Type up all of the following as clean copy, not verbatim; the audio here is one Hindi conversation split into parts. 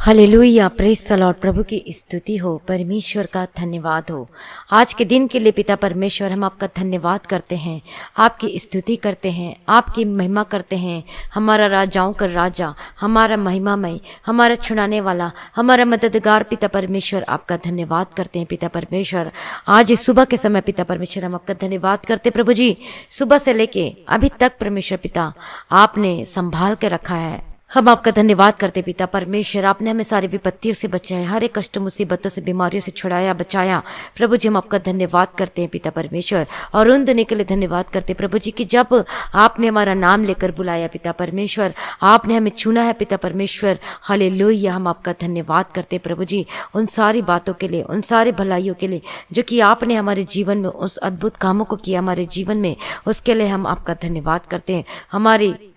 Hallelujah, praise the lord. प्रभु की स्तुति हो, परमेश्वर का धन्यवाद हो। आज के दिन के लिए पिता परमेश्वर हम आपका धन्यवाद करते हैं, आपकी स्तुति करते हैं, आपकी महिमा करते हैं। हमारा राजाओं का राजा, हमारा महिमामय, हमारा छुड़ाने वाला, हमारा मददगार पिता परमेश्वर, आपका धन्यवाद करते हैं पिता परमेश्वर। आज इस सुबह के समय पिता परमेश्वर हम आपका धन्यवाद करते प्रभु जी। सुबह से लेके अभी तक परमेश्वर पिता आपने संभाल के रखा है। हम आपका धन्यवाद करते पिता परमेश्वर। आपने हमें सारी विपत्तियों से बचाया, हर एक कष्ट मुसीबतों से, बीमारियों से छुड़ाया, बचाया। प्रभु जी हम आपका धन्यवाद करते हैं पिता परमेश्वर। और उन दिनों के लिए धन्यवाद करते प्रभु जी कि जब आपने हमारा नाम लेकर बुलाया पिता परमेश्वर, आपने हमें चुना है पिता परमेश्वर। हालेलुया, हम आपका धन्यवाद करते प्रभु जी उन सारी बातों के लिए, उन सारी भलाइयों के लिए जो कि आपने हमारे जीवन में उस अद्भुत कामों को किया हमारे जीवन में, उसके लिए हम आपका धन्यवाद करते हैं।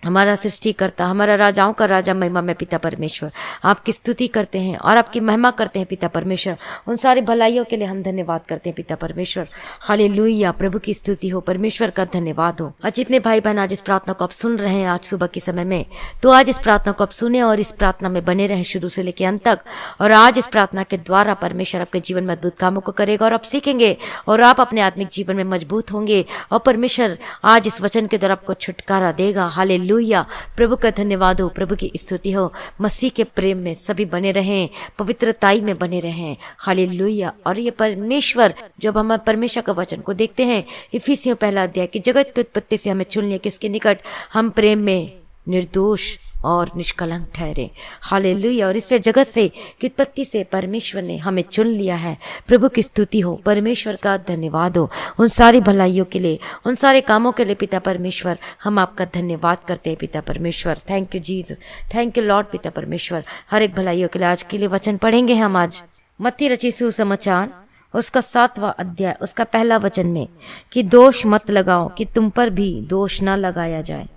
हमारा सृष्टिकर्ता, हमारा राजाओं का राजा, महिमा में पिता परमेश्वर आपकी स्तुति करते हैं और आपकी महिमा करते हैं पिता परमेश्वर। उन सारी भलाइयों के लिए हम धन्यवाद करते हैं पिता परमेश्वर। हालेलुया, प्रभु की स्तुति हो, परमेश्वर का धन्यवाद हो। आज जितने भाई बहन आज इस प्रार्थना को आप सुन रहे हैं आज सुबह के समय में, तो आज इस प्रार्थना को आप सुने और इस प्रार्थना में बने रहे शुरू से लेकर अंत तक। और आज इस प्रार्थना के द्वारा परमेश्वर आपके जीवन में अद्भुत कामों को करेगा और आप सीखेंगे और आप अपने आत्मिक जीवन में मजबूत होंगे और परमेश्वर आज इस वचन के द्वारा आपको छुटकारा देगा। हालेलुया, प्रभु का धन्यवाद हो, प्रभु की स्तुति हो। मसीह के प्रेम में सभी बने रहें, पवित्रताई में बने रहें। हालेलुया। और ये परमेश्वर, जब हम परमेश्वर का वचन को देखते हैं, इफिसियों पहला अध्याय कि जगत की उत्पत्ति से हमें चुन लिया कि उसके निकट हम प्रेम में निर्दोष और निष्कलंक ठहरे। हालेलुया। और इससे जगत से की उत्पत्ति से परमेश्वर ने हमें चुन लिया है। प्रभु की स्तुति हो, परमेश्वर का धन्यवाद हो उन सारी भलाइयों के लिए, उन सारे कामों के लिए पिता परमेश्वर। हम आपका धन्यवाद करते हैं पिता परमेश्वर। Thank you Jesus, thank you lord पिता परमेश्वर, हर एक भलाइयों के लिए। आज के लिए वचन पढ़ेंगे हम आज मत्ती रचित सुसमाचार उसका 7वां अध्याय उसका पहला वचन में कि दोष मत लगाओ कि तुम पर भी दोष न लगाया जाए,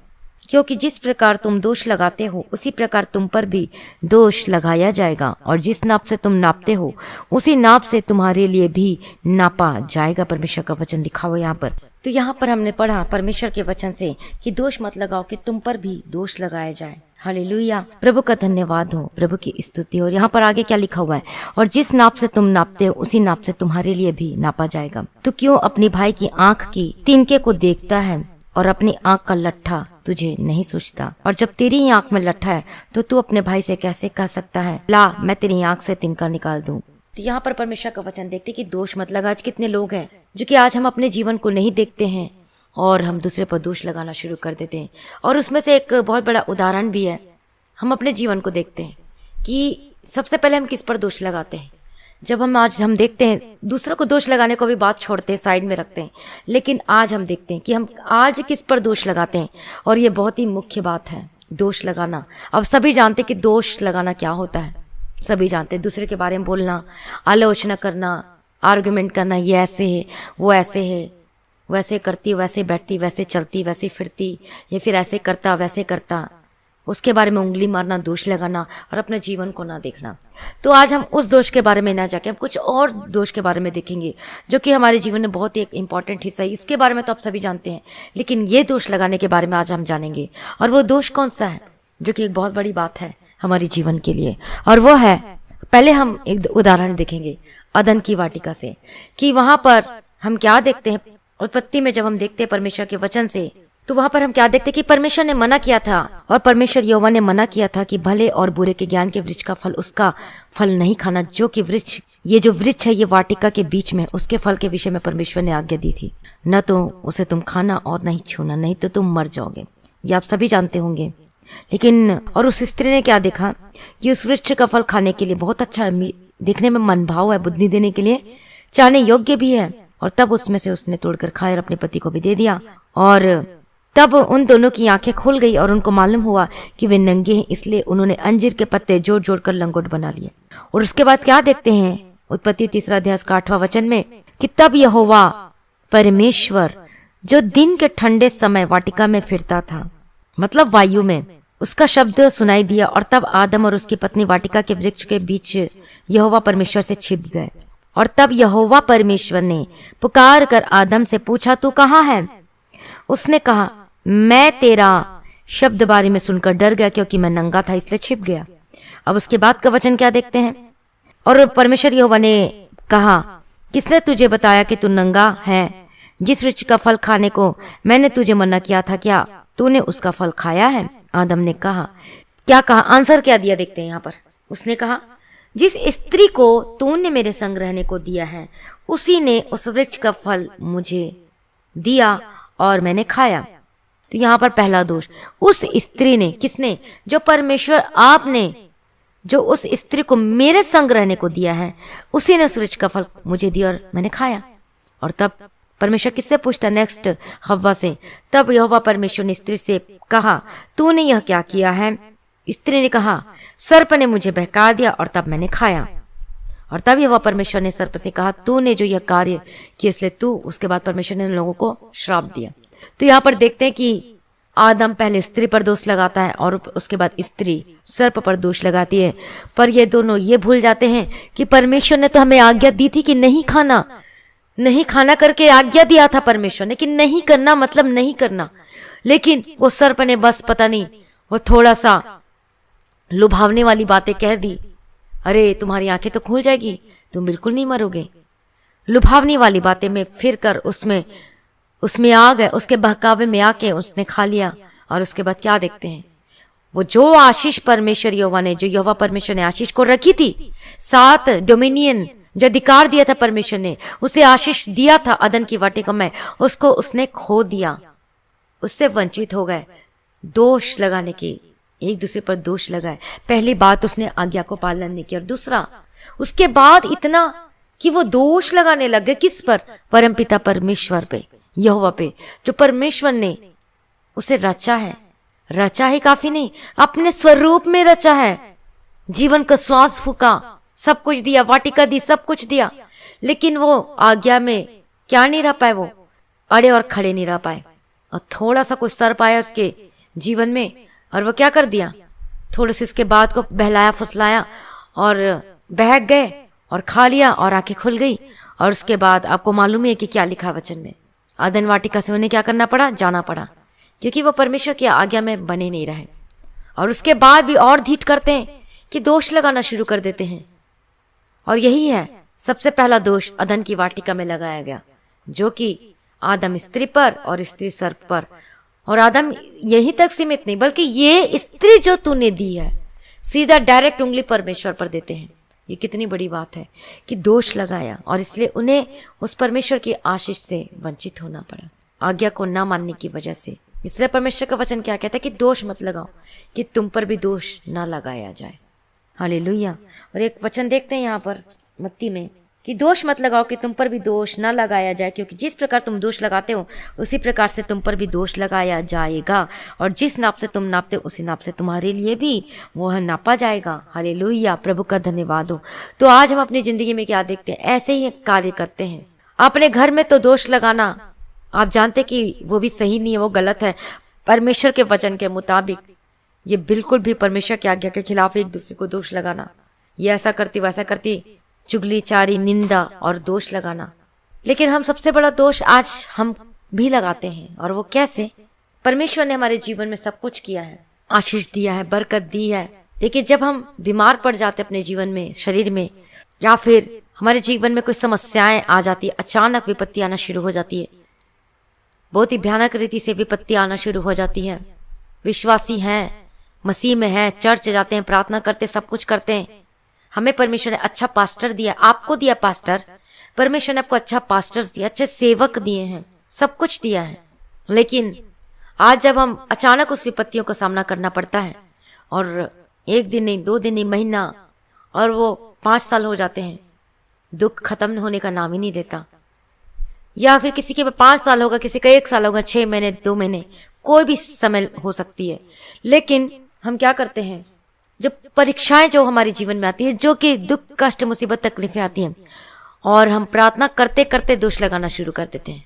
क्योंकि जिस प्रकार तुम दोष लगाते हो उसी प्रकार तुम पर भी दोष लगाया जाएगा, और जिस नाप से तुम नापते हो उसी नाप से तुम्हारे लिए भी नापा जाएगा। परमेश्वर का वचन लिखा हुआ यहाँ पर। तो यहाँ पर हमने पढ़ा परमेश्वर के वचन से कि दोष मत लगाओ कि तुम पर भी दोष लगाया जाए। हालेलुया, प्रभु का धन्यवाद हो, प्रभु की स्तुति हो। और यहाँ पर आगे क्या लिखा हुआ है, और जिस नाप से तुम नापते हो उसी नाप से तुम्हारे लिए भी नापा जाएगा। तो क्यों अपनी भाई की आंख की तिनके को देखता है और अपनी आंख का लट्ठा तुझे नहीं सोचता, और जब तेरी ही आंख में लट्ठा है तो तू अपने भाई से कैसे कह सकता है ला मैं तेरी आंख से तिनका निकाल दूं। तो यहाँ पर परमेश्वर का वचन देखते कि दोष मत लगा। आज कितने लोग हैं जो कि आज हम अपने जीवन को नहीं देखते हैं और हम दूसरे पर दोष लगाना शुरू कर देते हैं। और उसमें से एक बहुत बड़ा उदाहरण भी है। हम अपने जीवन को देखते हैं कि सबसे पहले हम किस पर दोष लगाते हैं। जब हम देखते हैं, दूसरों को दोष लगाने को भी बात छोड़ते हैं, साइड में रखते हैं, लेकिन आज हम देखते हैं कि हम आज किस पर दोष लगाते हैं। और ये बहुत ही मुख्य बात है, दोष लगाना। अब सभी जानते हैं कि दोष लगाना क्या होता है, सभी जानते हैं। दूसरे के बारे में बोलना, आलोचना करना, आर्गुमेंट करना, ये ऐसे है, वो ऐसे है, वैसे करती, वैसे बैठती, वैसे चलती, वैसे फिरती, या फिर ऐसे करता, वैसे करता, उसके बारे में उंगली मारना, दोष लगाना और अपने जीवन को ना देखना। तो आज हम उस दोष के बारे में ना जाके हम कुछ और दोष के बारे में देखेंगे जो कि हमारे जीवन में बहुत ही एक इंपॉर्टेंट हिस्सा है। इसके बारे में तो आप सभी जानते हैं, लेकिन ये दोष लगाने के बारे में आज हम जानेंगे। और वो दोष कौन सा है जो कि एक बहुत बड़ी बात है हमारे जीवन के लिए, और वो है, पहले हम एक उदाहरण देखेंगे अदन की वाटिका से कि वहां पर हम क्या देखते हैं। उत्पत्ति में जब हम देखते हैं परमेश्वर के वचन से, तो वहां पर हम क्या देखते हैं कि परमेश्वर ने मना किया था, और परमेश्वर यहोवा ने मना किया था कि भले और बुरे के ज्ञान के वृक्ष का फल, उसका फल नहीं खाना। जो कि वृक्ष, ये जो वृक्ष है ये वाटिका के बीच में, उसके फल के विषय में परमेश्वर ने आज्ञा दी थी, न तो उसे तुम खाना और नहीं छूना, नहीं तो तुम मर जाओगे। ये आप सभी जानते होंगे। लेकिन और उस स्त्री ने क्या देखा कि उस वृक्ष का फल खाने के लिए बहुत अच्छा है, देखने में मनभाव है, बुद्धि देने के लिए चाहने योग्य भी है, और तब उसमें से उसने तोड़कर खाया और अपने पति को भी दे दिया। और तब उन दोनों की आंखें खुल गई और उनको मालूम हुआ कि वे नंगे हैं, इसलिए उन्होंने अंजीर के पत्ते जोड़ जोड़ कर लंगोट बना लिए। और उसके बाद क्या देखते हैं उत्पत्ति 3 अध्याय 8वां वचन में कि तब यहोवा परमेश्वर जो दिन के ठंडे समय वाटिका में फिरता था, मतलब वायु में, उसका शब्द सुनाई दिया, और तब आदम और उसकी पत्नी वाटिका के वृक्ष के बीच यहोवा परमेश्वर से छिप गए। और तब यहोवा परमेश्वर ने पुकार कर आदम से पूछा, तू कहाँ है? उसने कहा, मैं तेरा शब्द बारी में सुनकर डर गया, क्योंकि मैं नंगा था इसलिए छिप गया। अब उसके बाद का वचन क्या देखते हैं। और परमेश्वर यहोवा ने कहा, किसने तुझे बताया कि तू नंगा है? जिस वृक्ष का फल खाने को मैंने तुझे मना किया था, क्या तूने उसका फल खाया है? आदम ने कहा, क्या कहा? आंसर क्या दिया देखते हैं यहाँ पर। उसने कहा, जिस स्त्री को तूने मेरे संग रहने को दिया है उसी ने उस वृक्ष का फल मुझे दिया और मैंने खाया। तो यहाँ पर पहला दोष उस स्त्री ने, किसने? जो परमेश्वर आपने जो उस स्त्री को मेरे संग रहने को दिया है उसी ने उस वृक्ष का फल मुझे दिया और मैंने खाया। और तब परमेश्वर किससे पूछता? नेक्स्ट हव्वा से। तब यहोवा परमेश्वर ने स्त्री से कहा, तूने यह क्या किया है? स्त्री ने कहा, सर्प ने मुझे बहका दिया और तब मैंने खाया। और तब यहोवा परमेश्वर ने सर्प से कहा, तूने जो यह कार्य किया इसलिए तू। उसके बाद परमेश्वर ने लोगों को श्राप दिया। तो यहाँ पर देखते हैं कि आदम पहले स्त्री पर दोष लगाता है और उसके बाद स्त्री सर्प पर दोष लगाती है। पर ये दोनों ये भूल जाते हैं कि परमेश्वर ने तो हमें आज्ञा दी थी कि नहीं खाना, नहीं खाना करके आज्ञा दिया था परमेश्वर ने कि नहीं करना, मतलब नहीं करना। लेकिन वो सर्प ने बस पता नहीं वो थोड़ा सा लुभावने वाली बातें कह दी। अरे तुम्हारी आंखें तो खुल जाएगी, तुम बिल्कुल नहीं मरोगे। लुभावनी वाली बातें में फिर कर उसमें आ गए, उसके बहकावे में आके उसने खा लिया। और उसके बाद क्या देखते हैं, वो जो आशीष परमेश्वर यहोवा ने, जो यहोवा परमेश्वर ने आशीष को रखी थी, 7 डोमिनियन जो अधिकार दिया था परमेश्वर ने, उसे आशीष दिया था अदन की वाटिका में, उसको उसने खो दिया, उससे वंचित हो गए। दोष लगाने की, एक दूसरे पर दोष लगाए। पहली बात उसने आज्ञा को पालन नहीं किया, और दूसरा उसके बाद इतना कि वो दोष लगाने लग गए किस पर? परमपिता परमेश्वर पे, यहोवा पे, जो परमेश्वर ने उसे रचा है। रचा ही काफी नहीं, अपने स्वरूप में रचा है, जीवन का श्वास फूका, सब कुछ दिया, वाटिका दी, सब कुछ दिया। लेकिन वो आज्ञा में क्या नहीं रह पाए, वो अड़े और खड़े नहीं रह पाए। और थोड़ा सा कोई सर्प आया उसके जीवन में और वो क्या कर दिया, थोड़े से इसके बाद को बहलाया फुसलाया और बहक गए और खा लिया और आंखें खुल गई। और उसके बाद आपको मालूम है कि क्या लिखा वचन में, अदन वाटिका से उन्हें क्या करना पड़ा? जाना पड़ा, क्योंकि वो परमेश्वर की आज्ञा में बने नहीं रहे। और उसके बाद भी और ढीठ करते हैं कि दोष लगाना शुरू कर देते हैं। और यही है सबसे पहला दोष अदन की वाटिका में लगाया गया, जो कि आदम स्त्री पर और स्त्री सर्प पर। और आदम यहीं तक सीमित नहीं, बल्कि ये स्त्री जो तूने दी है, सीधा डायरेक्ट उंगली परमेश्वर पर देते हैं। ये कितनी बड़ी बात है कि दोष लगाया, और इसलिए उन्हें उस परमेश्वर की आशीष से वंचित होना पड़ा, आज्ञा को ना मानने की वजह से। इसलिए परमेश्वर का वचन क्या कहता है कि दोष मत लगाओ, कि तुम पर भी दोष ना लगाया जाए। हालेलुया। और एक वचन देखते हैं यहाँ पर मत्ती में कि दोष मत लगाओ कि तुम पर भी दोष ना लगाया जाए, क्योंकि जिस प्रकार तुम दोष लगाते हो उसी प्रकार से तुम पर भी दोष लगाया जाएगा, और जिस नाप से तुम नापते हो उसी नाप से तुम्हारे लिए भी वह नापा जाएगा। हालेलुया, प्रभु का धन्यवाद हो। तो आज हम अपनी जिंदगी में क्या देखते हैं? ऐसे ही कार्य करते हैं। अपने घर में तो दोष लगाना आप जानते कि वो भी सही नहीं है, वो गलत है। परमेश्वर के वचन के मुताबिक ये बिल्कुल भी परमेश्वर की आज्ञा के खिलाफ एक दूसरे को दोष लगाना, ये ऐसा करती वैसा करती, चुगली चारी निंदा और दोष लगाना। लेकिन हम सबसे बड़ा दोष आज हम भी लगाते हैं, और वो कैसे? परमेश्वर ने हमारे जीवन में सब कुछ किया है, आशीष दिया है, बरकत दी है, लेकिन जब हम बीमार पड़ जाते अपने जीवन में, शरीर में, या फिर हमारे जीवन में कोई समस्याएं आ जाती है, अचानक विपत्ति आना शुरू हो जाती है, बहुत ही भयानक रीति से विपत्ति आना शुरू हो जाती है। विश्वासी हैं, मसीह में हैं, चर्च जाते हैं, प्रार्थना करते, सब कुछ करते हैं, हमें परमेश्वर ने अच्छा पास्टर दिया, आपको दिया पास्टर, परमेश्वर ने आपको अच्छा पास्टर दिया, अच्छे सेवक दिए हैं, सब कुछ दिया है। लेकिन आज जब हम अचानक उस विपत्तियों का सामना करना पड़ता है, और एक दिन नहीं, 2 दिन नहीं, महीना, और वो 5 साल हो जाते हैं, दुख खत्म होने का नाम ही नहीं लेता। या फिर किसी के 5 साल होगा, किसी का 1 साल होगा, 6 महीने, 2 महीने, कोई भी समय हो सकती है। लेकिन हम क्या करते हैं, जब परीक्षाएं जो हमारे जीवन में आती है, जो कि दुख कष्ट मुसीबत तकलीफें आती हैं, और हम प्रार्थना करते करते दोष लगाना शुरू कर देते हैं।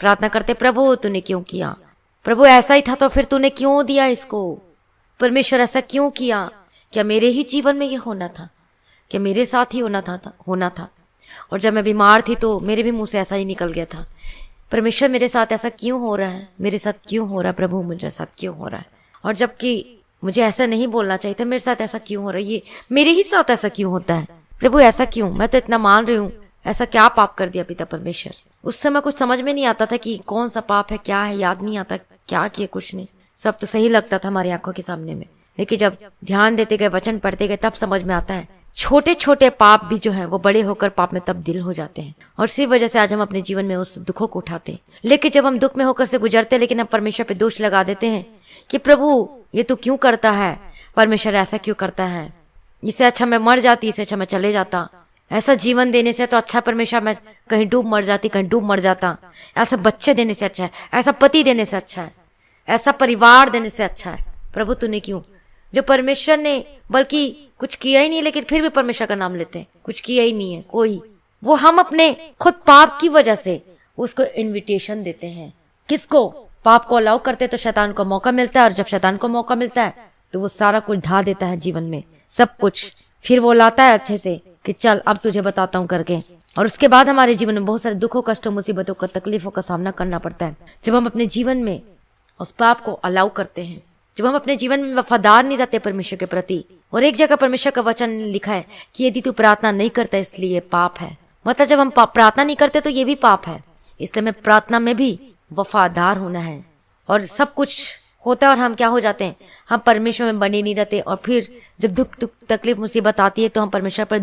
प्रार्थना करते, प्रभु तूने क्यों किया, प्रभु ऐसा ही था तो फिर तूने क्यों दिया इसको, परमेश्वर ऐसा क्यों किया, क्या मेरे ही जीवन में ये होना था, क्या मेरे साथ ही होना था। और जब मैं बीमार थी तो मेरे भी मुंह से ऐसा ही निकल गया था, परमेश्वर मेरे साथ ऐसा क्यों हो रहा है, मेरे साथ क्यों हो रहा है, प्रभु मेरे साथ क्यों हो रहा है। और जबकि मुझे ऐसा नहीं बोलना चाहिए था, मेरे साथ ऐसा क्यों हो रहा है, ये मेरे ही साथ ऐसा क्यों होता है, प्रभु ऐसा क्यों, मैं तो इतना मान रही हूँ, ऐसा क्या पाप कर दिया पिता परमेश्वर। उस समय कुछ समझ में नहीं आता था कि कौन सा पाप है, क्या है, याद नहीं आता क्या किया, कुछ नहीं, सब तो सही लगता था हमारी आंखों के सामने में। लेकिन जब ध्यान देते गए, वचन पढ़ते गए, तब समझ में आता है छोटे छोटे पाप भी जो है वो बड़े होकर पाप में तब्दील हो जाते हैं। और इसी वजह से आज हम अपने जीवन में उस दुखों को उठाते हैं। लेकिन जब हम दुख में होकर से गुजरते, लेकिन हम परमेश्वर पे दोष लगा देते हैं कि प्रभु ये तू क्यों करता है, परमेश्वर ऐसा क्यों करता है, इससे अच्छा मैं मर जाती, इससे अच्छा मैं चले जाता, ऐसा जीवन देने से तो अच्छा परमेश्वर मैं कहीं डूब मर जाती, कहीं डूब मर जाता, ऐसा बच्चे देने से अच्छा है, ऐसा पति देने से अच्छा है, ऐसा परिवार देने से अच्छा है, प्रभु तूने क्यों। जो परमेश्वर ने बल्कि कुछ किया ही नहीं, लेकिन फिर भी परमेश्वर का नाम लेते हैं, कुछ किया ही नहीं है कोई, वो हम अपने खुद पाप की वजह से उसको इनविटेशन देते हैं। किसको? पाप को अलाउ करते तो शैतान को मौका मिलता है, और जब शैतान को मौका मिलता है तो वो सारा कुछ ढा देता है जीवन में, सब कुछ फिर वो लाता है अच्छे से कि चल अब तुझे बताता हूँ करके। और उसके बाद हमारे जीवन में बहुत सारे दुखों, कष्टों, मुसीबतों का, तकलीफों का सामना करना पड़ता है जब हम अपने जीवन में उस पाप को अलाउ करते हैं, जब हम अपने जीवन में वफादार नहीं रहते परमेश्वर के प्रति। और एक जगह परमेश्वर का वचन लिखा है कि यदि तू प्रार्थना नहीं करता इसलिए ये पाप है, मतलब जब हम प्रार्थना नहीं करते तो ये भी पाप है। इसलिए हमें प्रार्थना में भी वफादार होना है। और सब कुछ होता है और हम क्या हो जाते हैं, हम परमेश्वर में बने नहीं रहते, और फिर जब दुख तकलीफ मुसीबत आती है तो हम परमेश्वर पर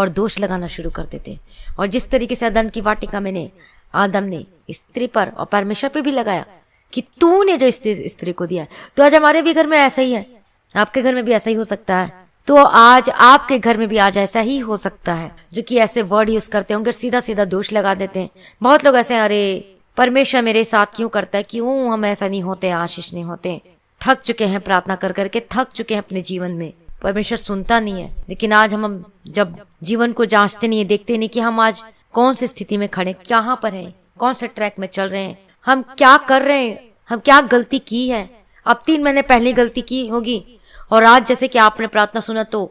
दोष लगाना शुरू कर देते हैं। और जिस तरीके से अदन की वाटिका में आदम ने स्त्री पर और परमेश्वर पे भी लगाया कि तूने जो स्त्री को दिया है, तो आज हमारे भी घर में ऐसा ही है, आपके घर में भी ऐसा ही हो सकता है। तो आज आपके घर में भी आज ऐसा ही हो सकता है, जो कि ऐसे वर्ड यूज करते होंगे, सीधा सीधा दोष लगा देते हैं। बहुत लोग ऐसे, अरे परमेश्वर मेरे साथ क्यों करता है, क्यों हम ऐसा नहीं होते, आशीष नहीं होते, थक चुके हैं प्रार्थना कर करके, थक चुके हैं अपने जीवन में, परमेश्वर सुनता नहीं है। लेकिन आज हम जब जीवन को जांचते नहीं है, देखते नहीं कि हम आज कौन सी स्थिति में खड़े, कहाँ पर हैं, कौन से ट्रैक में चल रहे हैं, हम क्या कर रहे हैं, हम क्या गलती की है। अब 3 महीने पहले गलती की होगी, और आज जैसे कि आपने प्रार्थना सुना तो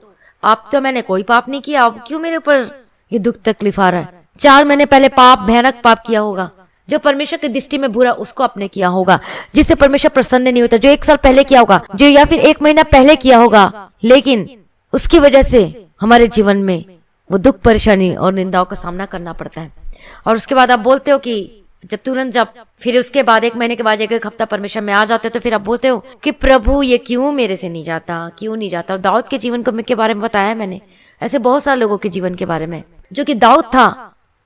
अब तो मैंने कोई पाप नहीं किया, अब क्यों मेरे ऊपर ये दुख तकलीफ आ रहा है। 4 महीने पहले भयानक पाप किया होगा, जो परमेश्वर की दृष्टि में बुरा, उसको आपने किया होगा, जिससे परमेश्वर प्रसन्न नहीं होता, जो 1 साल पहले किया होगा, जो या फिर 1 महीना पहले किया होगा, लेकिन उसकी वजह से हमारे जीवन में वो दुख, परेशानी और निंदाओं का सामना करना पड़ता है। और उसके बाद आप बोलते हो कि जब फिर उसके बाद 1 महीने के बाद 1 हफ्ता परमेश्वर में आ जाते हो, तो फिर आप बोलते हो कि प्रभु ये क्यों मेरे से नहीं जाता, क्यों नहीं जाता। और दाऊद के जीवन के बारे में बताया मैंने, ऐसे बहुत सारे लोगों के जीवन के बारे में, जो कि दाऊद था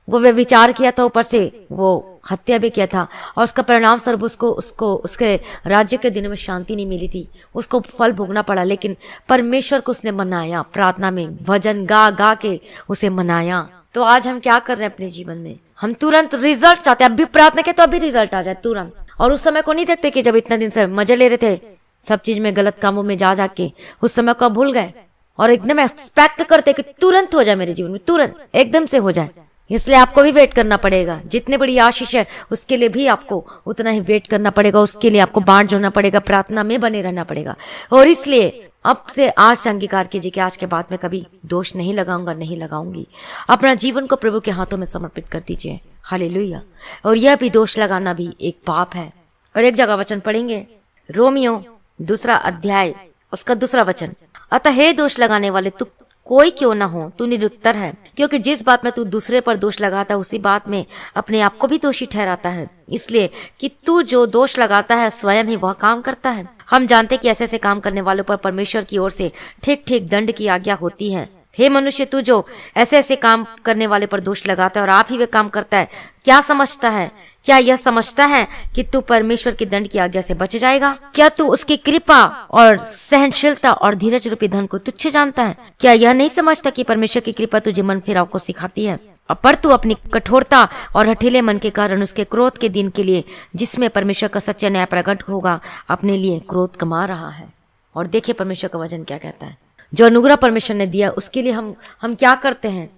वो विचार किया था, ऊपर से वो हत्या भी किया था, और उसका परिणाम स्वरूप उसको उसके राज्य के दिनों में शांति नहीं मिली थी, उसको फल भोगना पड़ा। लेकिन परमेश्वर को उसने मनाया, प्रार्थना में भजन गा गा के उसे मनाया। तो आज हम क्या कर रहे हैं अपने जीवन में, हम तुरंत रिजल्ट चाहते हैं, अभी प्रार्थना के तो अभी रिजल्ट आ जाए तुरंत। और उस समय को नहीं देखते कि जब इतना दिन से मजे ले रहे थे सब चीज में, गलत कामों में जा के उस समय को भूल गए, और एकदम एक्सपेक्ट करते कि तुरंत हो जाए मेरे जीवन में, तुरंत एकदम से हो जाए। इसलिए आपको भी वेट करना पड़ेगा, जितनी बड़ी आशीष है उसके लिए भी आपको उतना ही वेट करना पड़ेगा, उसके लिए आपको बाट जोड़ना पड़ेगा, प्रार्थना में बने रहना पड़ेगा। और इसलिए अब से आज से अंगीकार कीजिए कि आज के बाद में कभी दोष नहीं लगाऊंगा, नहीं लगाऊंगी। अपना जीवन को प्रभु के हाथों में समर्पित कर दीजिए, हालेलुया। और यह भी दोष लगाना भी एक पाप है। और एक जगह वचन पढ़ेंगे, रोमियो 2 अध्याय उसका 2 वचन, अतः हे दोष लगाने वाले तू कोई क्यों ना हो, तू निरुत्तर है, क्योंकि जिस बात में तू दूसरे पर दोष लगाता है उसी बात में अपने आप को भी दोषी ठहराता है, इसलिए कि तू जो दोष लगाता है स्वयं ही वह काम करता है। हम जानते कि ऐसे ऐसे काम करने वालों पर परमेश्वर की ओर से ठीक ठीक दंड की आज्ञा होती है। हे मनुष्य, तू जो ऐसे ऐसे काम करने वाले पर दोष लगाता है और आप ही वे काम करता है, क्या समझता है? क्या यह समझता है कि तू परमेश्वर की दंड की आज्ञा से बच जाएगा? क्या तू उसकी कृपा और सहनशीलता और धीरज रूपी धन को तुच्छ जानता है? क्या यह नहीं समझता कि परमेश्वर की कृपा तुझे मन फिराव को सिखाती है, पर तू अपनी कठोरता और हठीले मन के कारण उसके क्रोध के दिन के लिए, जिसमें परमेश्वर का सच्चा न्याय प्रकट होगा, अपने लिए क्रोध कमा रहा है। और देखिए परमेश्वर का वचन क्या कहता है, जो अनुग्रह परमेश्वर ने दिया उसके लिए हम क्या करते हैं,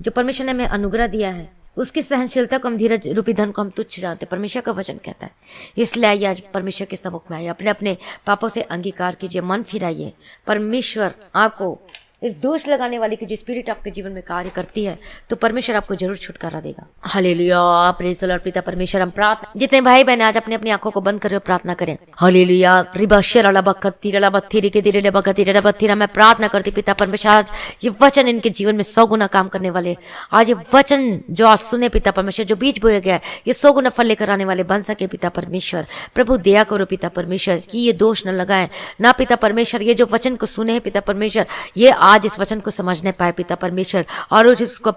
जो परमेश्वर ने हमें अनुग्रह दिया है उसकी सहनशीलता को, हम धीरज रूपी धन को हम तुच्छ जानते। परमेश्वर का वचन कहता है, इसलिए आइए आज परमेश्वर के सम्मुख में आइए, अपने अपने पापों से अंगीकार कीजिए, मन फिराइए। परमेश्वर आपको इस दोष लगाने वाली की जो स्पिरिट आपके जीवन में कार्य करती है, तो परमेश्वर आपको जरूर छुटकारा देगा। Hallelujah, praise the Lord. पिता परमेश्वर, हम प्रार्थना, जितने भाई बहन आज अपनी अपनी आंखों को बंद कर प्रार्थना करें। हालेलुया, मैं प्रार्थना करती पिता परमेश्वर, आज ये वचन इनके जीवन में 100 गुना काम करने वाले, आज ये वचन जो आज सुने पिता परमेश्वर, जो बीज बोया गया है, ये 100 गुना फल लेकर आने वाले बन सके पिता परमेश्वर। प्रभु दया करो पिता परमेश्वर कि ये दोष न लगाए ना पिता परमेश्वर। ये जो वचन को सुने हैं पिता परमेश्वर, ये आज इस वचन को समझने पाए पिता परमेश्वर, और उसको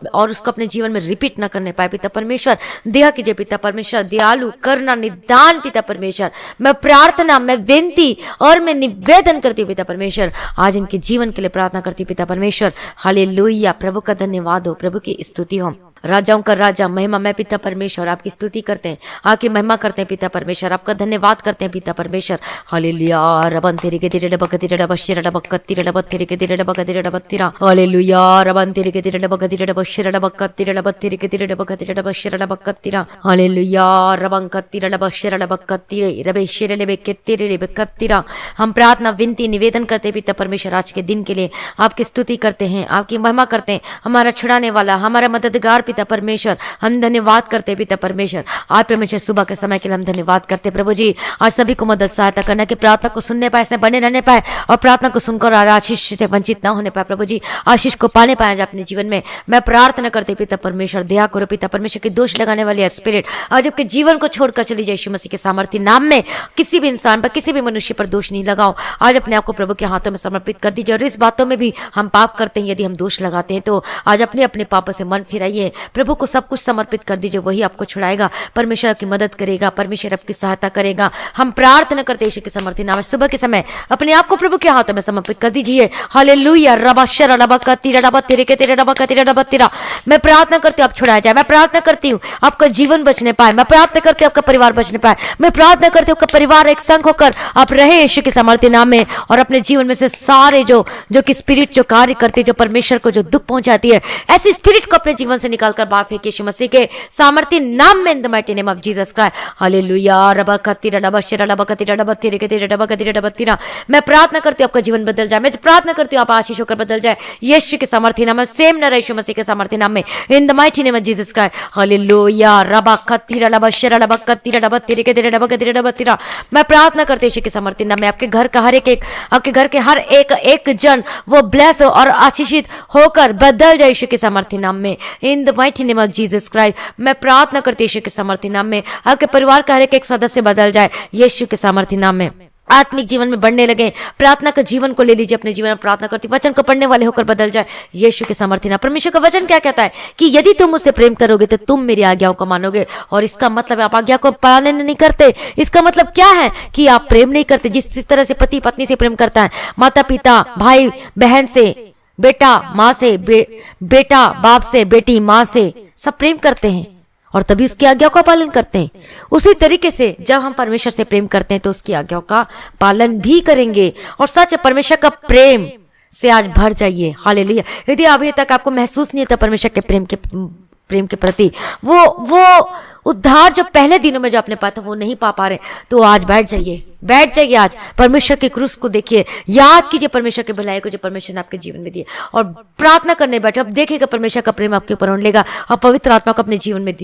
अपने जीवन में रिपीट न करने पाए पिता परमेश्वर। दया कीजिए पिता परमेश्वर, दयालु करना निदान पिता परमेश्वर। मैं प्रार्थना, मैं विनती और मैं निवेदन करती हूँ पिता परमेश्वर, आज इनके जीवन के लिए प्रार्थना करती हूँ पिता परमेश्वर। हालेलुया, प्रभु का धन्यवाद हो, प्रभु की स्तुति हो। राजाओं का राजा, महिमा मैं पिता परमेश्वर आपकी स्तुति करते हैं, आपकी महिमा करते हैं पिता परमेश्वर, आपका धन्यवाद करते हैं पिता परमेश्वर। हालेलुया, रबन तेरे के तेरे डबकती डबशिर डबकती डबत्तेरे के तेरे डबकती डबत्तिरा। हालेलुया, रबन तेरे के तेरे डबकती डबशिर डबकती डबत्तेरे के तेरे डबकती डबशिर डबकत्तिरा। हालेलुया, रबन कत्ती डबशिर डबकत्ती रबेशिर लेबे के तेरे लेबे कत्तिरा। हम प्रार्थना, विनती, निवेदन करते हैं पिता परमेश्वर, आज के दिन के लिए आपकी स्तुति करते हैं, आपकी महिमा करते हैं। हमारा छुड़ाने वाला, हमारा मददगार पिता परमेश्वर, हम धन्यवाद करते हैं पिता परमेश्वर। आज परमेश्वर सुबह के समय के लिए हम धन्यवाद करते हैं प्रभु जी। आज सभी को मदद सहायता करना कि प्रार्थना को सुनने पाए, इसमें बने रहने पाए, और प्रार्थना को सुनकर आशीष से वंचित ना होने पाए प्रभु जी। आशीष को पाने पाए अपने जीवन में। मैं प्रार्थना करते पिता परमेश्वर, दया करो पिता परमेश्वर की दोष लगाने वाली स्पिरिट आज आपके जीवन को छोड़कर चली जाए यीशु मसीह के सामर्थ्य नाम में। किसी भी इंसान पर, किसी भी मनुष्य पर दोष नहीं लगाओ। आज अपने आप को प्रभु के हाथों में समर्पित कर दीजिए। और इस बातों में भी हम पाप करते हैं, यदि हम दोष लगाते हैं तो आज अपने अपने पापों से मन फिराइए, प्रभु को सब कुछ समर्पित कर दीजिए, वही आपको छुड़ाएगा। परमेश्वर आपकी मदद करेगा, परमेश्वर आपकी सहायता करेगा। हम प्रार्थना करते हैं यीशु के समर्थी नाम में। सुबह के समय अपने आप को प्रभु के हाथों में समर्पित कर दीजिए। हालेलुया, रबाशर रबकतीरा रबतेरे के तेरे रबकतीरा रबतीरा। मैं प्रार्थना करती हूँ आप छुड़ाया जाए। मैं प्रार्थना करती हूँ आपका जीवन बचने पाए। मैं प्रार्थना करती हूँ आपका परिवार बचने पाए। मैं प्रार्थना करती हूँ आपका परिवार एक संग होकर आप रहे यीशु के समर्थी नाम में, और अपने जीवन में से सारे जो कि स्पिरिट जो कार्य करती है, जो परमेश्वर को जो दुख पहुंचाती है, ऐसी स्पिरिट को अपने जीवन से निकालकर बाहर फेंकिए यीशु मसीह के सामर्थ्य नाम में, in the mighty name of Jesus Christ. Hallelujah, रबकतीरा रबशरा रबकतीरा रबतेरे के तेरे रबकतीरा रबतीरा। मैं प्रार्थना करती हूँ आपका जीवन बदल जाए। मैं प्रार्थना करती हूँ आप आशीष होकर बदल जाए यीशु के सामर्थ्य नाम में, सेम न रहे यीशु मसीह के सामर्थ्य नाम में, in the mighty name of Jesus Christ. Hallelujah, रबकतीरा रबशरा रबकतीरा रबतेरे के तेरे रबकतीरा रबतीरा। मैं प्रार्थना करती हूँ यीशु के सामर्थ्य नाम में, आपके घर का हर एक आपके घर के हर एक जन वो ब्लेस हो और आशीषित होकर बदल जाए यीशु के सामर्थ्य नाम में, in the mighty name of Jesus Christ. मैं प्रार्थना करती हूँ यीशु के सामर्थ्य नाम में, आपके परिवार का हर एक सदस्य बदल जाए यीशु के सामर्थ्य नाम में। आत्मिक जीवन में बढ़ने लगे। प्रार्थना का जीवन को ले लीजिए अपने जीवन में। प्रार्थना करती वचन को पढ़ने वाले होकर बदल जाए यीशु के सामर्थ्य नाम। परमेश्वर का वचन क्या कहता है कि यदि तुम मुझसे प्रेम करोगे तो तुम मेरी आज्ञाओं को मानोगे। और इसका मतलब आप आज्ञा को पालन नहीं करते। इसका मतलब क्या है कि आप प्रेम नहीं करते। जिस तरह से पति पत्नी से प्रेम करता है, माता पिता भाई बहन से, बेटा माँ से, बेटा बाप से, बेटी माँ से, सब प्रेम करते हैं और तभी उसकी आज्ञा का पालन करते हैं। उसी तरीके से जब हम परमेश्वर से प्रेम करते हैं तो उसकी आज्ञाओं का पालन भी करेंगे। और सच परमेश्वर का प्रेम से आज भर जाइए। हालेलुया। यदि अभी तक आपको महसूस नहीं होता परमेश्वर के प्रेम के प्रति वो उद्धार जो पहले दिनों में जो आपने पाया था वो नहीं पा रहे, तो आज बैठ जाइए। आज परमेश्वर के क्रूस को देखिए, याद कीजिए परमेश्वर के भलाई को जो परमेश्वर ने आपके जीवन में दिए, और प्रार्थना करने बैठे। अब देखेगा परमेश्वर का प्रेम आपके ऊपर लेगा, और पवित्र आत्मा को अपने जीवन में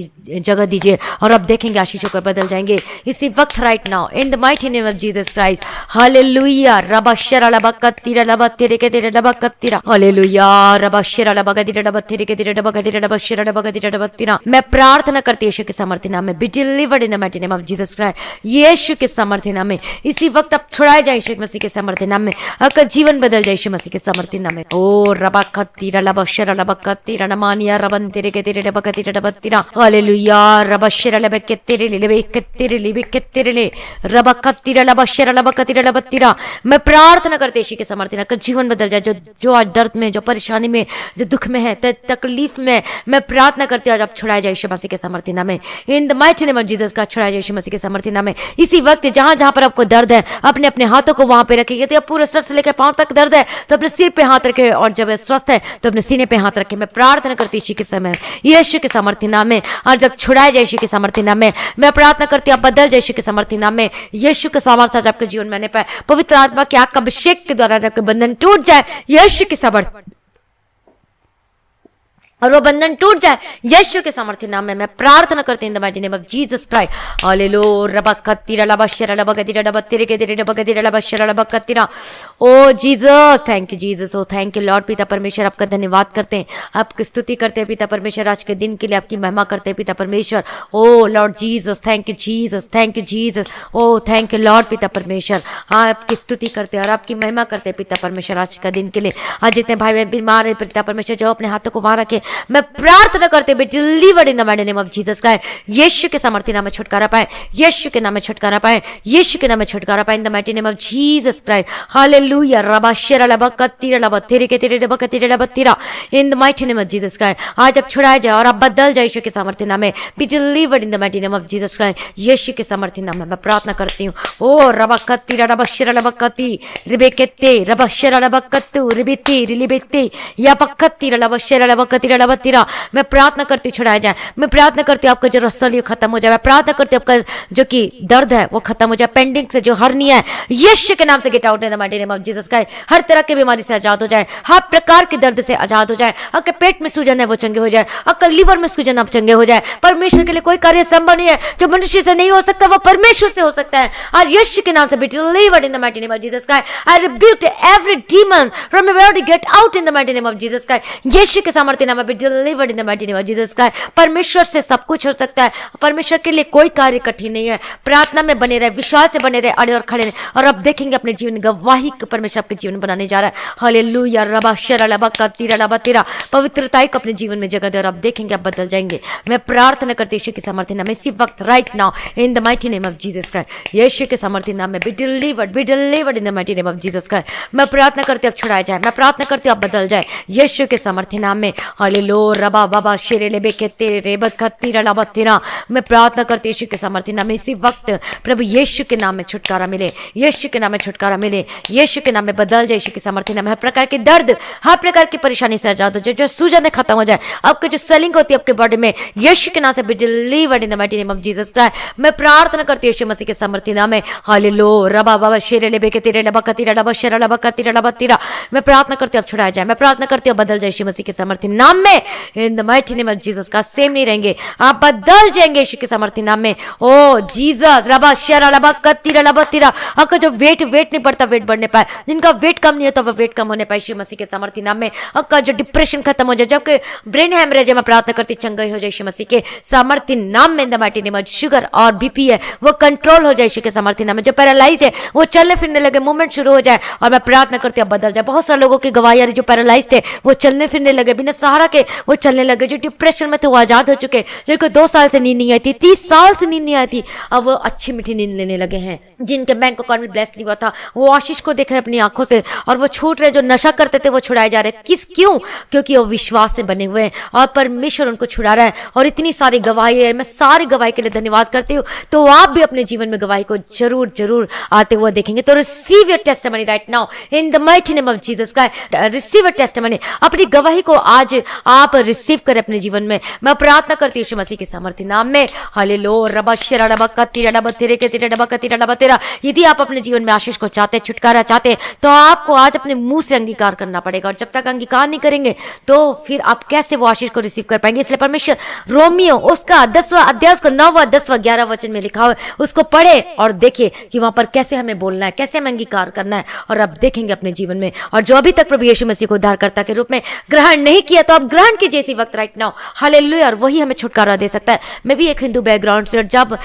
जगह दीजिए, और अब देखेंगे आशीष होकर बदल जाएंगे इसी वक्त, right now, in the mighty name of Jesus Christ. Hallelujah. रबशरा लबकतीरा लबतेरे के तेरे लबकतीरा। हालेलुया। रबशरा लबकतीरा लबतेरे के तेरे लबकतीरा लबशरा लबकतीरा लबतीरा। मैं प्रार्थना करती हूं यीशु के सामर्थ्य नाम में, be delivered in the mighty name of Jesus Christ. यीशु के सामर्थ्य नाम में इसी वक्त आप छुड़ाए जाए यीशु मसीह के सामर्थ्य नाम में। आपका जीवन बदल जाए यीशु मसीह के सामर्थ्य नाम में। ओ रबकतीरा लबशरा लबकतीरा नमानिया रबन तेरे के तेरे लबकतीरा लबतीरा। हालेलुया। रबशरा लबकतीरे लेबकतीरे लेबकतीरे ले रबकतीरा लबशरा लबकतीरा लबतीरा। मैं प्रार्थना करते यीशु के सामर्थ्य नाम का जीवन बदल जाए। जो आज दर्द में, जो परेशानी में, जो दुख में है, तकलीफ में, मैं प्रार्थना करती हूँ आज आप छुड़ाए जाए यीशु मसीह के सामर्थ्य नाम में, in the mighty name of Jesus का छुड़ाए जाए यीशु मसीह के सामर्थ्य नाम में। इसी वक्त जहां पर आपको दर्द है, अपने अपने हाथों को वहां पे रखिए। यदि आप पूरे सर से लेकर पांव तक दर्द है तो अपने सिर पे हाथ रखे, और जब स्वस्थ है तो अपने सीने पे हाथ रखे। मैं प्रार्थना करती यीशु के समय यीशु के सामर्थ्य नाम में, और जब छुड़ाए जाए यीशु के सामर्थ्य नाम में, मैं प्रार्थना करती हूँ आप बदल जाए यीशु के सामर्थ्य नाम में। यीशु का सामर्थ्य आज आपके जीवन में आने पाए, पवित्र आत्मा के आग का अभिषेक के द्वारा आपके बंधन टूट जाए यीशु के सामर्थ्य और वो बंधन टूट जाए यीशु के सामर्थ्य नाम में मैं प्रार्थना करती हूं इन the mighty name of Jesus Christ. Hallelujah रबा कत्तीरा लबा शरा लबा गदीरा लबा तेरे के तेरे लबा गदीरा लबा शरा लबा कत्तीरा। Oh Jesus, thank you Jesus, oh thank you lord. पिता परमेश्वर आपका धन्यवाद करते हैं, आपकी स्तुति करते हैं पिता परमेश्वर, आज के दिन के लिए आपकी महिमा करते हैं पिता परमेश्वर। Oh lord Jesus, thank you Jesus, thank you Jesus, oh thank you lord पिता परमेश्वर। हाँ, आपकी स्तुति करते हैं और आपकी महिमा करते हैं पिता परमेश्वर आज का दिन के लिए। आज जितने भाई बहन बीमार है पिता परमेश्वर, जो अपने हाथों को वहां रखे, मैं प्रार्थना करते हुए delivered in the mighty name of Jesus Christ. यीशु के सामर्थ्य नाम में छुटकारा पाए, यीशु के नाम में छुटकारा पाए, यीशु के नाम में छुटकारा पाए इन the mighty name of Jesus Christ. Hallelujah रबा शरा लबा कत्तीरा लबा तेरे के तेरे लबा कत्तीरा लबा तेरा इन the mighty name of Jesus Christ. आज आप छुड़ाए जाए और आप बदल जाए यीशु के सामर्थ्य नाम में, be delivered in the mighty name of Jesus Christ. यीशु के सामर्थ्य नाम में मैं प्रार्थना करती हूँ। ओ रबा कत्तीरा रबा शरा लबा कत्ती रिबे केते रबा शरा लबा कत्तू रिबिती रिलिबिती या पक्कत्तीरा लबा शरा लबा कत्तीरा लबा तेरा। मैं प्रार्थना करती हूँ छुड़ाया जाए, मैं प्रार्थना करती हूँ आपका जो रसोली खत्म हो जाए, मैं प्रार्थना करती हूँ आपका जो कि दर्द है वो खत्म हो जाए, पेंडिंग से जो हर्निया है यीशु के नाम से get out in the mighty name of Jesus Christ. हर तरह की बीमारी से आजाद हो जाए, हर प्रकार के दर्द से आजाद हो जाए, आपके पेट में सूजन है वो चंगे हो जाए, आपका लीवर में सूजन आप चंगे हो जाए। परमेश्वर के लिए कोई कार्य संभव नहीं है, जो मनुष्य से नहीं हो सकता वो परमेश्वर से हो सकता है। आज यीशु के नाम से be delivered in the mighty name of Jesus Christ. I rebuke every demon from your body, get out in the mighty name of Jesus Christ. यीशु के सामर्थ्य नाम में be delivered in the mighty name of Jesus Christ. परमेश्वर से सब कुछ हो सकता है, परमेश्वर के लिए कोई कार्य कठिन नहीं है। प्रार्थना में बने रहे, विश्वास से बने रहे, अड़े और खड़े रहे, और अब देखेंगे अपने जीवन गवाही परमेश्वर आपके जीवन बनाने जा रहा है। हालेलुया रबा शरा लबा कत्तीरा लबा तेरा। पवित्रता को अपने जीवन में जगह दे और अब देखेंगे आप बदल जाएंगे। मैं प्रार्थना करती यीशु के सामर्थ्य नाम में इसी वक्त right now in the mighty name of Jesus Christ. यीशु के सामर्थ्य नाम में be delivered in the mighty name of Jesus Christ. मैं प्रार्थना करती हूं आप छुड़ाया जाए, मैं प्रार्थना करती हूं आप बदल जाए यीशु के सामर्थ्य नाम में। हालेलुया रबा बाबा शेरे लेबे के तेरे रेबा कत्तीरा लबा तेरा। मैं प्रार्थना करती यीशु के सामर्थ्य नाम में इसी वक्त प्रभु यीशु के नाम में छुटकारा मिले, यीशु के नाम में छुटकारा मिले, यीशु के नाम में बदल जाए। यीशु के सामर्थ्य नाम में हर प्रकार के दर्द, हर प्रकार की परेशानी से आजाद हो जाए, जो सूजन खत्म हो जाए, आपके जो स्वेलिंग होती है आपके बॉडी में यीशु के नाम से be delivered in the mighty name of Jesus Christ. मैं प्रार्थना करती हूं यीशु मसीह के सामर्थ्य नाम में। हालेलुया रबा बाबा शेरे लेबे के तेरे लबा कत्तीरा लबा शरा लबा कत्तीरा लबा तेरा। मैं प्रार्थना करती हूं आप छुड़ाया जाए, मैं प्रार्थना करती हूं बदल जाए यीशु मसीह के सामर्थ्य नाम में in the mighty name of Jesus का। सेम नहीं रहेंगे, आप बदल जाएंगे यीशु के सामर्थ्य नाम में। ओ जीसस रबा शरा लबा कत्तीरा लबा तेरा। आपका जो वेट नहीं बढ़ता वेट बढ़ने पाए, जिनका वेट कम नहीं होता वो वेट कम होने पाए यीशु मसीह के सामर्थ्य नाम में। आपका जो डिप्रेशन खत्म हो जाए, जबकि ब्रेन हैमरेज है, मैं प्रार्थना करती चंगाई हो जाए यीशु मसीह के सामर्थ्य नाम में in the mighty name of. Sugar और बीपी है वो कंट्रोल हो जाए यीशु के सामर्थ्य नाम में। जो पैरालाइज है वो चलने फिरने लगे, मूवमेंट शुरू हो जाए, और मैं प्रार्थना करती हूं बदल जाए। बहुत सारे लोगों की गवाही आ रही, जो पैरालाइज थे वो चलने फिरने लगे, बिना सहारा के वो चलने लगे, जो डिप्रेशन में थे वो आजाद हो चुके, जिनको 2 साल से नींद नहीं आई थी, 30 साल से नींद नहीं आई थी, अब वो अच्छी मीठी नींद लेने लगे हैं। जिनके बैंक अकाउंट में ब्लेस नहीं हुआ था वो आशीष को देख रहे अपनी आंखों से, और वो छूट रहे, जो नशा करते थे वो छुड़ाए जा रहे। क्यों? क्योंकि वो विश्वास से बने हुए हैं और परमेश्वर उनको छुड़ा रहा है। और इतनी सारी गवाही है, मैं सारी गवाही के लिए धन्यवाद करती हूँ। तो आप भी अपने जीवन में गवाही को जरूर आते हुए देखेंगे। तो receive your testimony right now in the mighty name of Jesus Christ. Receive your testimony, अपनी गवाही को आज आप रिसीव करें अपने जीवन में। मैं प्रार्थना करती हूँ यीशु मसीह के सामर्थ्य नाम में। हालेलुया रबा शरा रबा कत्तीरा रबा तेरे के तेरे रबा कत्तीरा रबा तेरा। यदि आप अपने जीवन में आशीष को चाहते, छुटकारा चाहते, तो आपको आज अपने मुंह से अंगीकार करना पड़ेगा। और जब तक अंगीकार नहीं करेंगे तो फिर आप कैसे वो आशीष को रिसीव कर पाएंगे? इसलिए परमेश्वर रोमियो उसका 10वां अध्याय, उसको 9वां 10वां 11वां वचन में लिखा हुआ है, उसको पढ़े और देखिए कि वहां पर कैसे हमें बोलना है, कैसे हमें अंगीकार करना है, और अब देखेंगे अपने जीवन में। और जो अभी तक प्रभु यीशु मसीह को उद्धारकर्ता के रूप में ग्रहण नहीं किया, तो आप ग्रहण कीजिए इसी वक्त राइट नाउ। हालेलुया। और वही हमें छुटकारा दे सकता है। मैं भी एक हिंदू बैकग्राउंड से, और जब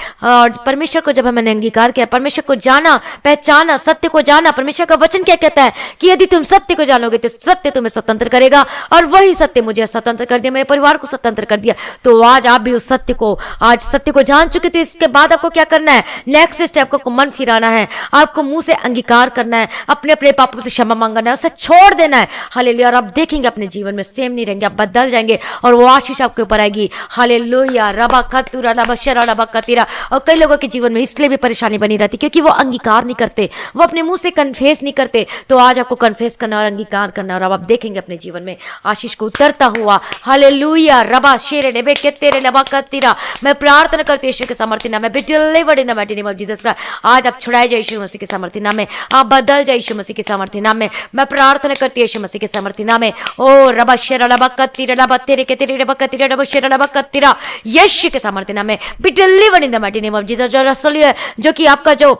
परमेश्वर को जब हमने अंगीकार किया, परमेश्वर को जाना, पहचाना, सत्य को जाना, परमेश्वर का वचन क्या कहता है कि यदि तुम सत्य को जानोगे तो सत्य तुम्हें स्वतंत्र करेगा, और वही सत्य मुझे स्वतंत्र कर दिया, मेरे परिवार को स्वतंत्र कर दिया। तो आज आप भी उस सत्य को, आज सत्य को जान चुके, तो इसके बाद आपको क्या करना है? नेक्स्ट स्टेप को मन फिराना है, आपको मुंह से अंगीकार करना है, अपने अपने पापों से क्षमा मांगना है, उसे छोड़ देना है। हालेलुया। और आप देखेंगे अपने जीवन में सेम नहीं रहेंगे, आप बदल जाएंगे और वो आशीष आपके ऊपर आएगी। हालेलुया रबा खतुरा रबा शरा रबा कतीरा। और कई लोगों के जीवन में इसलिए भी परेशानी बनी रहती, क्योंकि वो अंगीकार नहीं करते, वो अपने मुंह से कन्फेस नहीं करते। तो आज आपको कन्फेस करना और अंगीकार करना, और अब आप देखेंगे अपने जीवन में आशीष को उतरता हुआ। हालेलुया रबा शेरे लेबे के तेरे लबा कतीरा। मैं प्रार्थना करती हूं यीशु के सामर्थ्य नाम में, be delivered in the mighty name of Jesus Christ. आज आप छुड़ाए जाए यीशु मसीह के सामर्थ्य नाम में, आप बदल जाए यीशु मसीह के सामर्थ्य नाम में। मैं प्रार्थना करती हूं यीशु मसीह के सामर्थ्य नाम में। ओ रबा शेरा लबा यीशु के सामर्थ्य नाम में be delivered in the mighty name of Jesus. जो रसोली है, जो कि आपका जो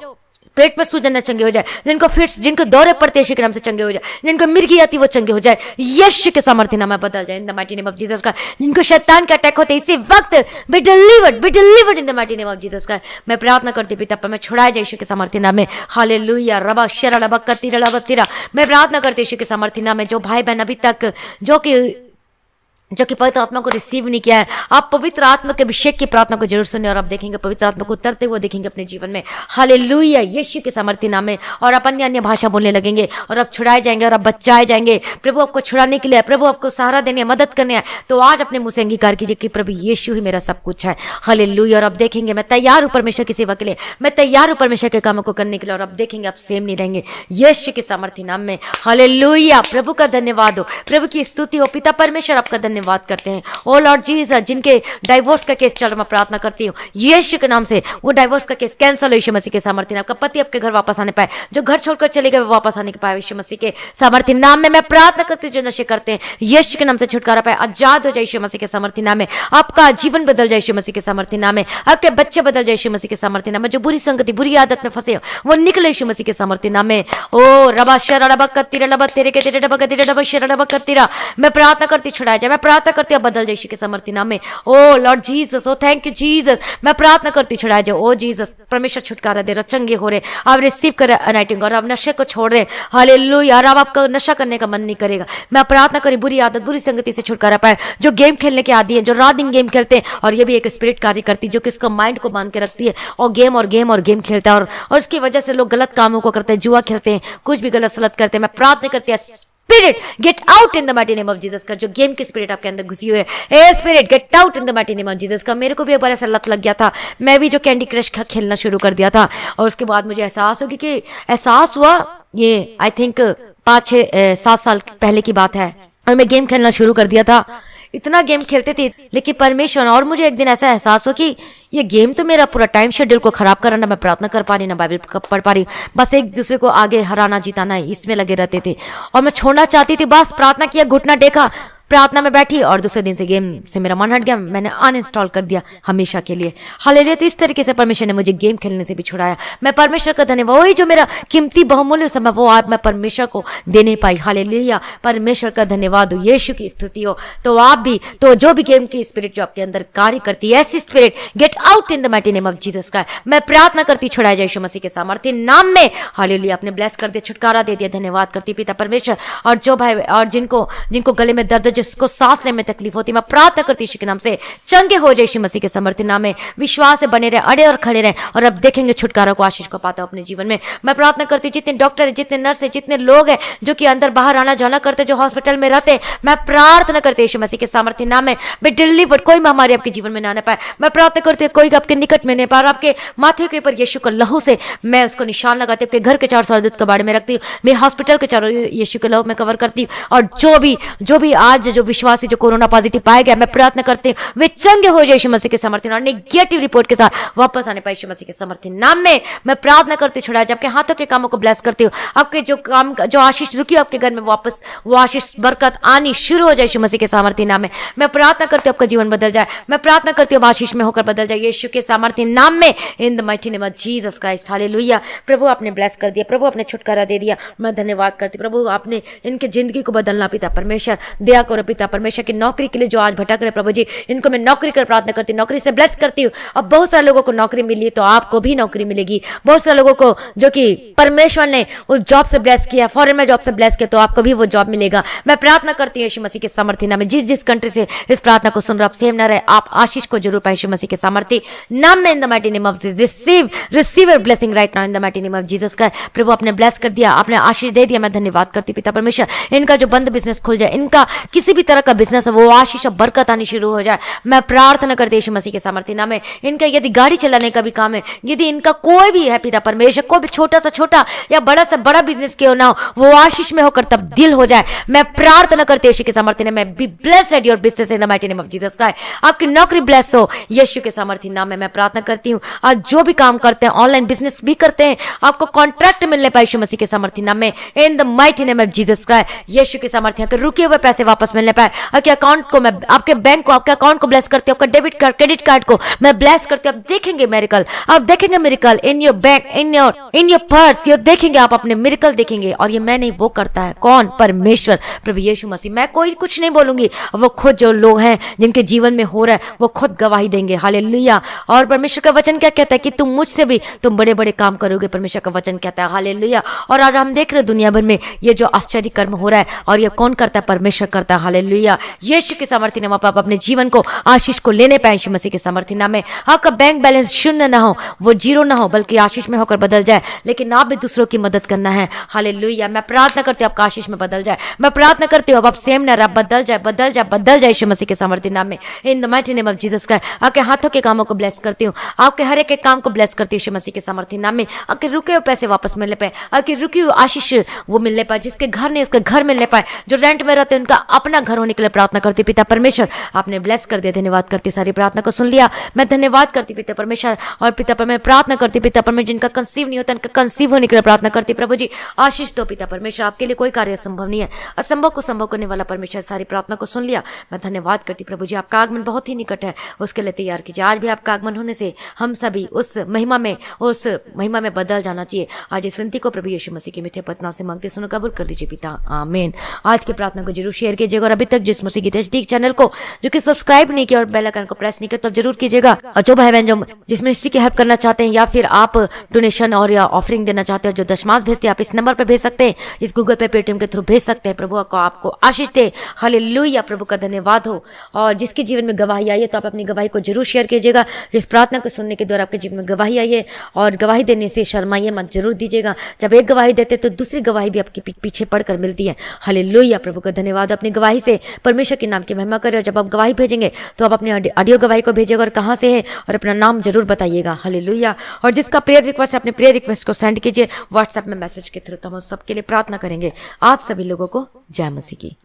पेट में सूजन चंगे हो जाए, जिनको फिट्स, जिनको दौरे पड़ते यीशु के नाम से चंगे हो जाए, जिनको मिर्गी आती वो चंगे हो जाए, यीशु के सामर्थ्य नाम में बदल जाए इन the mighty name of Jesus का। जिनको शैतान के अटैक होते इसी वक्त B delivered in the mighty name of Jesus का। मैं प्रार्थना करती पिता पर मैं छुड़ाए जाए यीशु के सामर्थ्य नाम में। हालेलुया रबा शरा रबा कतीरा रबा तीरा। मैं प्रार्थना करती यीशु के सामर्थ्य नाम में जो भाई बहन अभी तक जो कि पवित्र आत्मा को रिसीव नहीं किया है, आप पवित्र आत्मा के अभिषेक की प्रार्थना को जरूर सुने और आप देखेंगे पवित्र आत्मा को उतरते हुए देखेंगे अपने जीवन में। हालेलुया यीशु के सामर्थ्य नाम में। और आप अन्य भाषा बोलने लगेंगे और आप छुड़ाए जाएंगे और आप बचाए जाएंगे। प्रभु आपको छुड़ाने के लिए, प्रभु आपको सहारा देने, मदद करने है, तो आज अपने मुंह से अंगीकार कीजिए कि प्रभु यीशु ही मेरा सब कुछ है। हालेलुया। और आप देखेंगे मैं तैयार हूं परमेश्वर की सेवा के लिए, मैं तैयार हूं परमेश्वर के कामों को करने के लिए। और आप देखेंगे आप सेम नहीं रहेंगे यीशु के सामर्थ्य नाम में। हालेलुया। प्रभु का धन्यवाद हो, प्रभु की स्तुति हो। पिता परमेश्वर आपका धन्यवाद करते हैं। ओ लॉर्ड जीसस, जिनके डाइवोर्स का केस चल रहा, मैं प्रार्थना करती हूँ यीशु के नाम से वो डाइवोर्स का केस कैंसिल हो यीशु मसीह के सामर्थ्य नाम। आपका पति आपके घर वापस आने पाए, जो घर छोड़कर चले गए वो वापस आने पाए यीशु मसीह के सामर्थ्य नाम में। मैं प्रार्थना करती हूँ जो नशे करते हैं यीशु के नाम से छुटकारा पाए, आजाद हो जाए यीशु मसीह के सामर्थ्य नाम में। आपका जीवन बदल जाए यीशु मसीह के सामर्थ्य नाम में। आपके बच्चे बदल जाए यीशु मसीह के सामर्थ्य नाम में। जो बुरी संगति, बुरी आदत में फंसे वो निकले यीशु मसीह के सामर्थ्य नाम में। ओ रबा शरा रबा कत्तीरा रबा तेरे के तेरे रबा कत्तीरा रबा शरा रबा कत्तीरा। मैं प्रार्थना करती छुड़ाया जाए, मैं प्रार्थना करती हूँ बदल जाए यीशु के सामर्थ्य नाम में। Oh lord Jesus, oh thank you Jesus. मैं प्रार्थना करती छुड़ाया जाए। ओ जीसस परमेश्वर छुटकारा दे रहे, चंगे हो रहे, आप रिसीव कर अनाइटिंग और आप नशे को छोड़ रहे। हालेलुया। और अब आपका नशा करने का मन नहीं करेगा। मैं प्रार्थना करी बुरी आदत, बुरी संगति से छुटकारा पाए। जो गेम खेलने के आदी है, जो रात दिन गेम खेलते हैं, और ये भी एक स्पिरिट कार्य करती है जो कि इसका माइंड को बांध के रखती है और गेम खेलता है और उसकी वजह से लोग गलत कामों को करते हैं, जुआ खेलते हैं, कुछ भी गलत सलत करते हैं। मैं प्रार्थना करती है spirit gate out in the mighty name of Jesus का। जो गेम की स्पिरिट आपके अंदर घुसी हुई है, a spirit gate out in the mighty name of Jesus का। मेरे को भी एक बार ऐसा लत लग गया था, मैं भी जो कैंडी क्रश खेलना शुरू कर दिया था और उसके बाद मुझे एहसास हुआ ये आई थिंक 5-6-7 साल पहले की बात है, और मैं गेम खेलना शुरू कर दिया था। इतना गेम खेलते थे लेकिन परमेश्वर, और मुझे एक दिन ऐसा एहसास हो कि ये गेम तो मेरा पूरा टाइम शेड्यूल को खराब कर रहा, ना मैं प्रार्थना कर पा रही, ना बाइबल पढ़ पा रही, बस एक दूसरे को आगे हराना जिताना इसमें लगे रहते थे। और मैं छोड़ना चाहती थी, बस प्रार्थना किया, घुटना टेका, प्रार्थना में बैठी और दूसरे दिन से गेम से मेरा मन हट गया, मैंने अनइंस्टॉल कर दिया हमेशा के लिए। हालेलुया। तो इस तरीके से परमेश्वर ने मुझे गेम खेलने से भी छुड़ाया। मैं परमेश्वर का धन्यवाद, वही जो मेरा कीमती बहुमूल्य समय वो आज मैं परमेश्वर को दे नहीं पाई। हालेलुया। परमेश्वर का धन्यवाद हो, यीशु की स्तुति हो। तो आप भी, तो जो भी गेम की स्पिरिट जो आपके अंदर कार्य करती है, ऐसी spirit gate out in the mighty name of Jesus का। मैं प्रार्थना करती छुड़ाया जाए यीशु मसीह के सामर्थ्य नाम में। हालेलुया। आपने ब्लेस कर दिया, छुटकारा दे दिया, धन्यवाद करती पिता परमेश्वर। और जो भाई और जिनको गले में दर्द, जिसको सांस लेने में तकलीफ होती, मैं प्रार्थना करती यीशु के नाम से चंगे हो जाए यीशु मसीह के सामर्थ्य नाम में। विश्वास से बने रहे, अड़े और खड़े रहे, और अब देखेंगे छुटकारा को, आशीष को पाता अपने जीवन में। मैं प्रार्थना करती जितने डॉक्टर है, जितने नर्स है, जितने लोग हैं जो कि अंदर बाहर आना जाना करते, जो हॉस्पिटल में रहते, मैं प्रार्थना करती यीशु मसीह के सामर्थ्य नाम में बे डिलीवर्ड, कोई महामारी आपके जीवन में ना आने पाए। मैं प्रार्थना करती कोई आपके निकट में नहीं पाए, आपके माथे के ऊपर यीशु का लहू से मैं उसको निशान लगाती हूँ, आपके घर के 4 सरहद के बारे में रखती हूँ, मेरे हॉस्पिटल के चारों यीशु के लहू में कवर करती हूँ। और जो भी आज जो विश्वासी जो कोरोना पॉजिटिव पाया गया, मैं प्रार्थना करती हूँ वे चंगे हो जाए यीशु मसीह के सामर्थ्य नाम, नेगेटिव रिपोर्ट के साथ वापस आने पाए यीशु मसीह के सामर्थ्य नाम में। मैं प्रार्थना करती छुड़ाया जाए, आपके हाथों के कामों को ब्लेस करती हूँ, आपके जो काम जो आशीष रुकी हो आपके घर में वापस वो आशीष बरकत आनी शुरू हो जाए यीशु मसीह के सामर्थ्य नाम में। मैं प्रार्थना करती हूँ आपका जीवन बदल जाए, मैं प्रार्थना करती हूँ आशीष में होकर बदल जाए यीशु के सामर्थ्य नाम में, in the mighty name of Jesus Christ. Hallelujah. प्रभु आपने ब्लेस कर दिया, प्रभु आपने छुटकारा दे दिया, मैं धन्यवाद करती प्रभु, आपने इनके जिंदगी को बदलना पिता परमेश्वर, दया करो पिता परमेश्वर की नौकरी के लिए जो आज भटक रहे प्रभु जी, इनको मैं नौकरी कर प्रार्थना करती हूँ, नौकरी से ब्लेस करती हूँ। अब बहुत सारे लोगों को नौकरी मिली तो आपको भी नौकरी मिलेगी, बहुत सारे लोगों को जो कि परमेश्वर ने उस जॉब से ब्लेस किया, फॉरेन में जॉब से ब्लेस किया, तो आपको भी वो जॉब मिलेगा। मैं प्रार्थना करती हूँ यीशु मसीह के सामर्थ्य नाम में, जिस कंट्री से इस प्रार्थना को सुन रहे आप सेम ना रहे, आप आशीष को जरूर पाए यीशु मसीह के सामर्थ्य नाम में, in the mighty name of Jesus. Receive your blessing right now in the mighty name of Jesus का। प्रभु आपने ब्लेस कर दिया, आपने आशीष दे दिया, मैं धन्यवाद करती पिता परमेश्वर, इनका जो बंद बिजनेस खुल जाए, इनका किसी भी तरह का बिजनेस है वो आशीष और बरकत आनी शुरू हो जाए। मैं प्रार्थना करती यीशु मसीह के सामर्थ्य नाम में, इनका यदि गाड़ी चलाने का भी काम है, यदि इनका कोई भी है पिता परमेश्वर, कोई भी छोटा सा छोटा या बड़ा सा बड़ा बिजनेस क्यों ना हो, वो आशीष में होकर तब्दील हो जाए। मैं प्रार्थना करती यीशु के सामर्थ्य नाम में, be blessed your business in the mighty name of Jesus Christ. आपकी नौकरी ब्लेस हो यीशु के सामर्थ्य नाम में, मैं प्रार्थना करती हूँ। आज जो भी काम करते हैं, ऑनलाइन बिजनेस भी करते हैं, आपको कॉन्ट्रैक्ट मिलने पाए यीशु मसीह के सामर्थ्य नाम में, in the mighty name of Jesus Christ. यीशु के सामर्थ्य रुके हुए पैसे वापस वापस मिलने पाए। आपके अकाउंट को मैं, आपके बैंक को, आपके अकाउंट को ब्लेस करती हूँ, आपका डेबिट कार्ड, क्रेडिट कार्ड को मैं ब्लेस करती हूँ। आप देखेंगे मेरिकल, आप देखेंगे miracle in your bank, in your purse, ये देखेंगे, आप अपने मेरिकल देखेंगे। और ये मैं नहीं, वो करता है कौन? परमेश्वर प्रभु यीशु मसीह। मैं कोई कुछ नहीं बोलूंगी, वो खुद जो लोग हैं जिनके जीवन में हो रहा है वो खुद गवाही देंगे। हालेलुया। और परमेश्वर का वचन क्या कहता है कि तुम मुझसे भी तुम बड़े बड़े काम करोगे, परमेश्वर का वचन कहता है। हालेलुया। और आज हम देख रहे हैं दुनिया भर में ये जो आश्चर्य कर्म हो रहा है, और ये कौन करता है? परमेश्वर करता है। हालेलुया। यीशु के सामर्थ्य नाम आप अपने जीवन को, आशीष को लेने पाए यीशु मसीह के सामर्थ्य नाम में। आपका बैंक बैलेंस शून्य ना हो, वो जीरो ना हो, बल्कि आशीष में होकर बदल जाए। लेकिन आप भी दूसरों की मदद करना है। हालेलुया। मैं प्रार्थना करती हूँ आपका आशीष में बदल जाए। मैं प्रार्थना करती हूँ अब आप सेम ना रहा, बदल जाए, बदल जाए, बदल जाए यीशु मसीह के सामर्थ्य नाम में। In the mighty name of Jesus Christ. आपके हाथों के कामों को ब्लेस करती हूँ, आपके हर एक काम को ब्लेस करती हूँ यीशु मसीह के सामर्थ्य नाम में। आपके रुके हुए पैसे वापस मिलने पाए, आपकी रुकी हुई आशीष वो मिलने पाए, जिसके घर नहीं उसके घर मिलने पाए, जो रेंट में रहते हैं उनका अपना घर होने के लिए प्रार्थना करती। पिता परमेश्वर आपने ब्लेस कर दिया, धन्यवाद करती। सारी प्रार्थना को सुन लिया, मैं धन्यवाद करती पिता परमेश्वर। और पिता पर मैं प्रार्थना करती पिता परमेश्वर, जिनका कंसीव नहीं होता उनका कंसीव होने के लिए प्रार्थना करती। प्रभु जी आशीष दो पिता परमेश्वर, आपके लिए कोई कार्य असंभव नहीं है, असंभव को संभव करने वाला परमेश्वर। सारी प्रार्थना को सुन लिया, मैं धन्यवाद करती। प्रभु जी आपका आगमन बहुत ही निकट है, उसके लिए तैयार कीजिए। आज भी आपका आगमन होने से हम सभी उस महिमा में बदल जाना चाहिए। आज इस विनती को प्रभु यीशु मसीह के मीठे पत्नाओं से मांगते सुनो, कबूल कर लीजिए पिता, आमीन। आज की प्रार्थना को जरूर शेयर कीजिएगा, और अभी तक जिस मसीह की तेज चैनल को जो कि सब्सक्राइब नहीं किया और बेल आइकन को प्रेस नहीं किया तो जरूर कीजिएगा। और जो भाई बहन जो जिस मिनिस्ट्री की हेल्प करना चाहते हैं, या फिर आप डोनेशन और या ऑफरिंग देना चाहते हो, जो दशमांश भेजते हैं, आप इस नंबर पर भेज सकते हैं, इस गूगल पे, पेटीएम के थ्रू भेज सकते हैं। प्रभु को आपको आशीष दे। हालेलुया। प्रभु का धन्यवाद हो। और जिसके जीवन में गवाही आई है तो आप अपनी गवाही को जरूर शेयर कीजिएगा। जिस प्रार्थना को सुनने के द्वारा आपके जीवन में गवाही आई है, और गवाही देने से शर्माइए मत, जरूर दीजिएगा। जब एक गवाही देते तो दूसरी गवाही भी आपके पीछे पड़कर मिलती है। हालेलुया। प्रभु का धन्यवाद। अपनी गवाही से परमेश्वर के नाम की महिमा करें। और जब आप गवाही भेजेंगे तो आप अपनी ऑडियो गवाही को भेजिएगा और कहाँ से है और अपना नाम जरूर बताइएगा। हालेलुया। और जिसका प्रेयर रिक्वेस्ट है अपने प्रेयर रिक्वेस्ट को सेंड कीजिए व्हाट्सएप में मैसेज के थ्रू, तो हम सबके लिए प्रार्थना करेंगे। आप सभी लोगों को जय मसीह की।